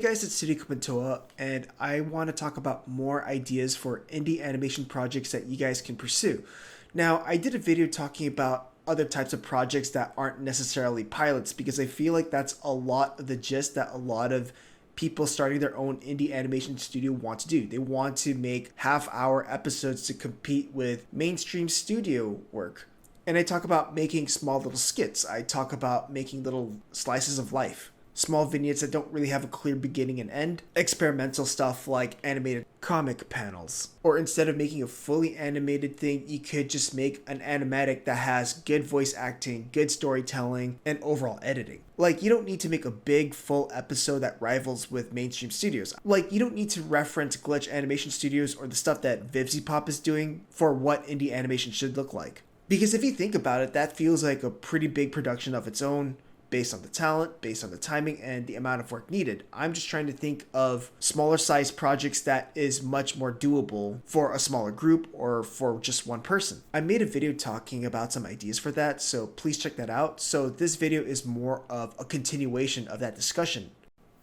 Hey guys, it's Pantoja, and I want to talk about more ideas for indie animation projects that you guys can pursue. Now, I did a video talking about other types of projects that aren't necessarily pilots because I feel like that's a lot of the gist that a lot of people starting their own indie animation studio want to do. They want to make half-hour episodes to compete with mainstream studio work. And I talk about making small little skits. I talk about making little slices of life. Small vignettes that don't really have a clear beginning and end, experimental stuff like animated comic panels. Or instead of making a fully animated thing, you could just make an animatic that has good voice acting, good storytelling, and overall editing. Like, you don't need to make a big, full episode that rivals with mainstream studios. Like, you don't need to reference Glitch Animation Studios or the stuff that VivziePop is doing for what indie animation should look like. Because if you think about it, that feels like a pretty big production of its own, based on the talent, based on the timing, and the amount of work needed. I'm just trying to think of smaller size projects that is much more doable for a smaller group or for just one person. I made a video talking about some ideas for that, so please check that out. So this video is more of a continuation of that discussion.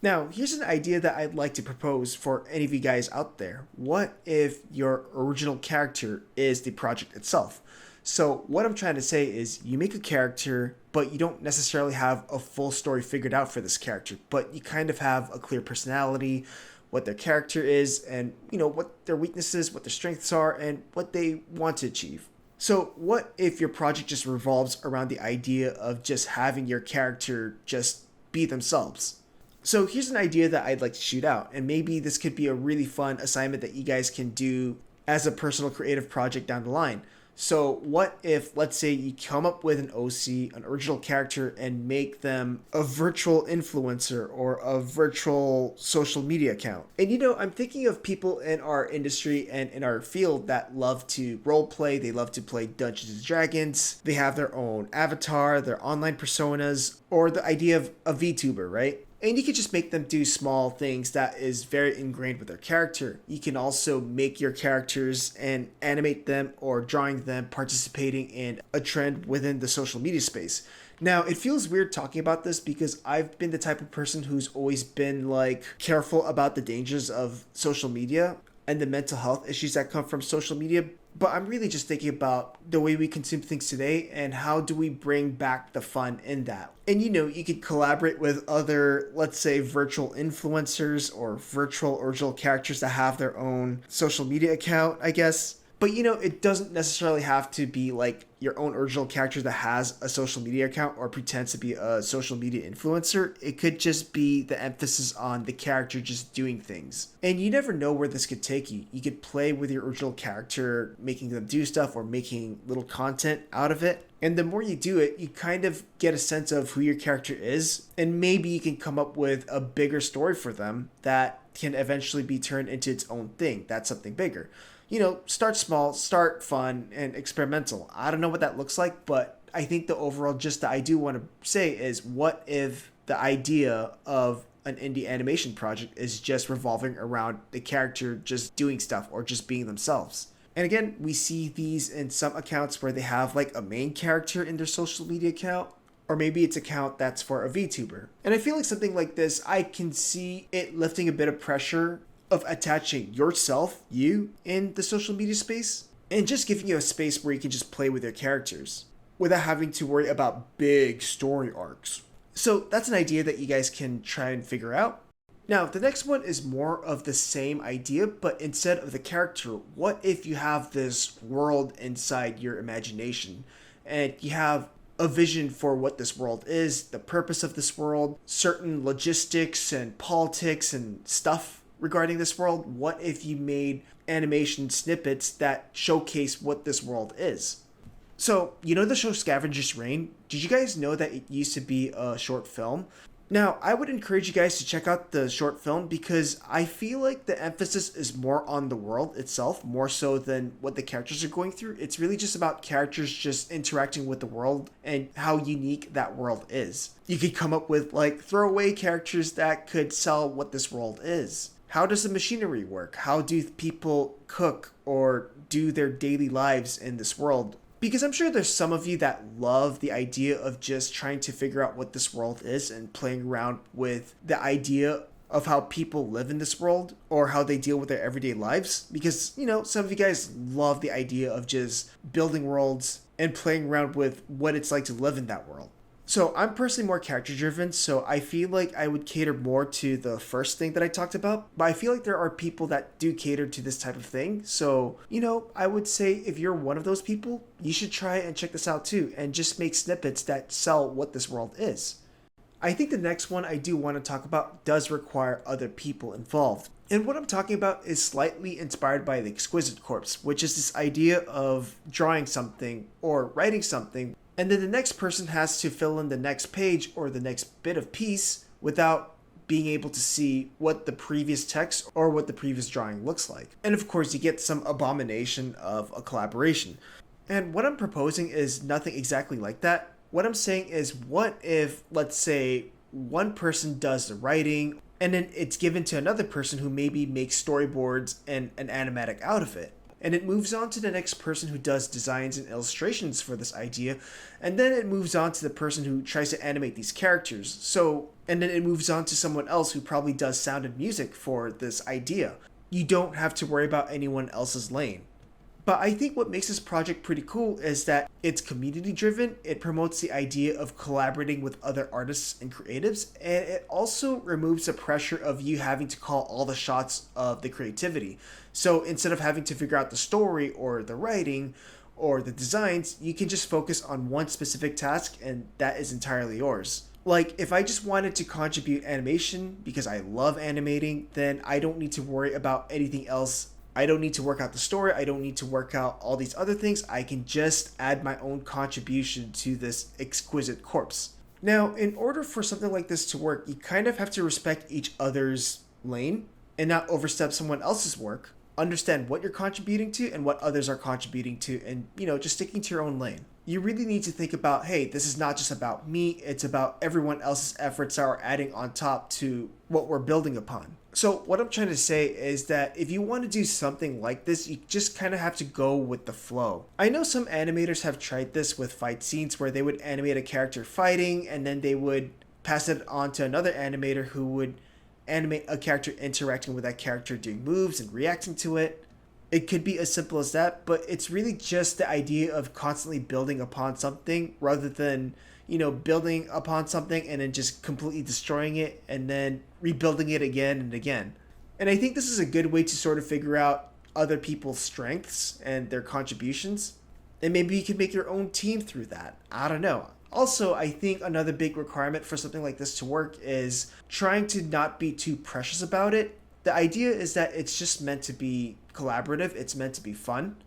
Now, here's an idea that I'd like to propose for any of you guys out there. What if your original character is the project itself? So what I'm trying to say is you make a character, but you don't necessarily have a full story figured out for this character, but you kind of have a clear personality, what their character is, and what their weaknesses, what their strengths are, and what they want to achieve. So what if your project just revolves around the idea of just having your character just be themselves? So here's an idea that I'd like to shoot out, and maybe this could be a really fun assignment that you guys can do as a personal creative project down the line. So what if, let's say, you come up with an OC, an original character, and make them a virtual influencer or a virtual social media account? And I'm thinking of people in our industry and in our field that love to role play. They love to play Dungeons and Dragons. They have their own avatar, their online personas, or the idea of a VTuber, right? And you can just make them do small things that is very ingrained with their character. You can also make your characters and animate them or drawing them participating in a trend within the social media space. Now, it feels weird talking about this because I've been the type of person who's always been careful about the dangers of social media and the mental health issues that come from social media. But I'm really just thinking about the way we consume things today and how do we bring back the fun in that. And you could collaborate with other, let's say, virtual influencers or virtual original characters that have their own social media account, I guess. But it doesn't necessarily have to be like your own original character that has a social media account or pretends to be a social media influencer. It could just be the emphasis on the character just doing things. And you never know where this could take you. You could play with your original character, making them do stuff or making little content out of it. And the more you do it, you kind of get a sense of who your character is. And maybe you can come up with a bigger story for them that can eventually be turned into its own thing. That's something bigger. Start small, start fun and experimental. I don't know what that looks like, but I think the overall gist that I do want to say is what if the idea of an indie animation project is just revolving around the character just doing stuff or just being themselves? And again, we see these in some accounts where they have a main character in their social media account, or maybe it's an account that's for a VTuber. And I feel like something like this, I can see it lifting a bit of pressure of attaching yourself, you, in the social media space, and just giving you a space where you can just play with your characters without having to worry about big story arcs. So that's an idea that you guys can try and figure out. Now, the next one is more of the same idea, but instead of the character, what if you have this world inside your imagination and you have a vision for what this world is, the purpose of this world, certain logistics and politics and stuff regarding this world? What if you made animation snippets that showcase what this world is? So, the show Scavenger's Reign? Did you guys know that it used to be a short film? Now, I would encourage you guys to check out the short film because I feel like the emphasis is more on the world itself, more so than what the characters are going through. It's really just about characters just interacting with the world and how unique that world is. You could come up with throwaway characters that could sell what this world is. How does the machinery work? How do people cook or do their daily lives in this world? Because I'm sure there's some of you that love the idea of just trying to figure out what this world is and playing around with the idea of how people live in this world or how they deal with their everyday lives. Because, some of you guys love the idea of just building worlds and playing around with what it's like to live in that world. So I'm personally more character driven, so I feel like I would cater more to the first thing that I talked about. But I feel like there are people that do cater to this type of thing. So, I would say if you're one of those people, you should try and check this out too and just make snippets that sell what this world is. I think the next one I do want to talk about does require other people involved. And what I'm talking about is slightly inspired by the Exquisite Corpse, which is this idea of drawing something or writing something, and then the next person has to fill in the next page or the next bit of piece without being able to see what the previous text or what the previous drawing looks like. And of course, you get some abomination of a collaboration. And what I'm proposing is nothing exactly like that. What I'm saying is, what if, let's say, one person does the writing and then it's given to another person who maybe makes storyboards and an animatic out of it. And it moves on to the next person who does designs and illustrations for this idea. And then it moves on to the person who tries to animate these characters. And then it moves on to someone else who probably does sound and music for this idea. You don't have to worry about anyone else's lane. But I think what makes this project pretty cool is that it's community driven, it promotes the idea of collaborating with other artists and creatives, and it also removes the pressure of you having to call all the shots of the creativity. So instead of having to figure out the story or the writing or the designs, you can just focus on one specific task and that is entirely yours. Like, if I just wanted to contribute animation because I love animating, then I don't need to worry about anything else. I don't need to work out the story. I don't need to work out all these other things. I can just add my own contribution to this Exquisite Corpse. Now, in order for something like this to work, you kind of have to respect each other's lane and not overstep someone else's work. Understand what you're contributing to and what others are contributing to, and, just sticking to your own lane. You really need to think about, hey, this is not just about me, it's about everyone else's efforts that are adding on top to what we're building upon. So what I'm trying to say is that if you want to do something like this, you just kind of have to go with the flow. I know some animators have tried this with fight scenes where they would animate a character fighting and then they would pass it on to another animator who would animate a character interacting with that character, doing moves and reacting to it. It could be as simple as that, but it's really just the idea of constantly building upon something rather than, building upon something and then just completely destroying it and then rebuilding it again and again. And I think this is a good way to sort of figure out other people's strengths and their contributions. And maybe you can make your own team through that. I don't know. Also, I think another big requirement for something like this to work is trying to not be too precious about it. The idea is that it's just meant to be collaborative. It's meant to be fun.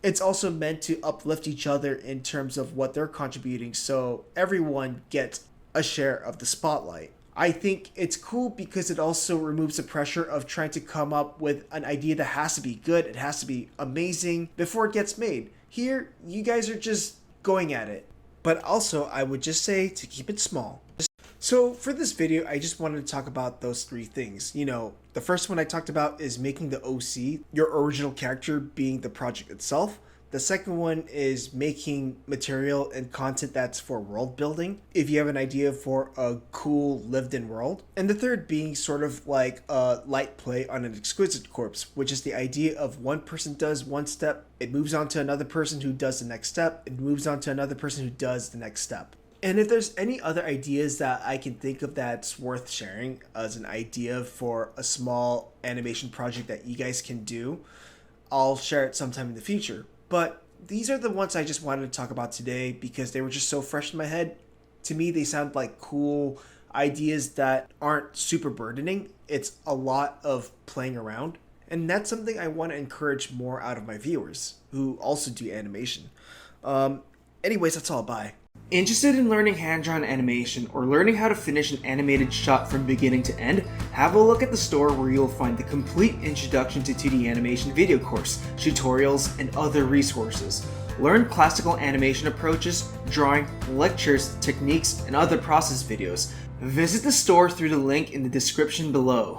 It's also meant to uplift each other in terms of what they're contributing, so everyone gets a share of the spotlight. I think it's cool because it also removes the pressure of trying to come up with an idea that has to be good, it has to be amazing before it gets made. Here, you guys are just going at it. But also, I would just say to keep it small. So for this video, I just wanted to talk about those three things. The first one I talked about is making the OC, your original character, being the project itself. The second one is making material and content that's for world building, if you have an idea for a cool lived-in world. And the third being sort of like a light play on an Exquisite Corpse, which is the idea of one person does one step, it moves on to another person who does the next step, it moves on to another person who does the next step. And if there's any other ideas that I can think of that's worth sharing as an idea for a small animation project that you guys can do, I'll share it sometime in the future. But these are the ones I just wanted to talk about today because they were just so fresh in my head. To me, they sound like cool ideas that aren't super burdening. It's a lot of playing around. And that's something I want to encourage more out of my viewers who also do animation. Anyways, that's all. Bye. Interested in learning hand-drawn animation or learning how to finish an animated shot from beginning to end? Have a look at the store where you'll find the complete Introduction to 2D Animation video course, tutorials, and other resources. Learn classical animation approaches, drawing, lectures, techniques, and other process videos. Visit the store through the link in the description below.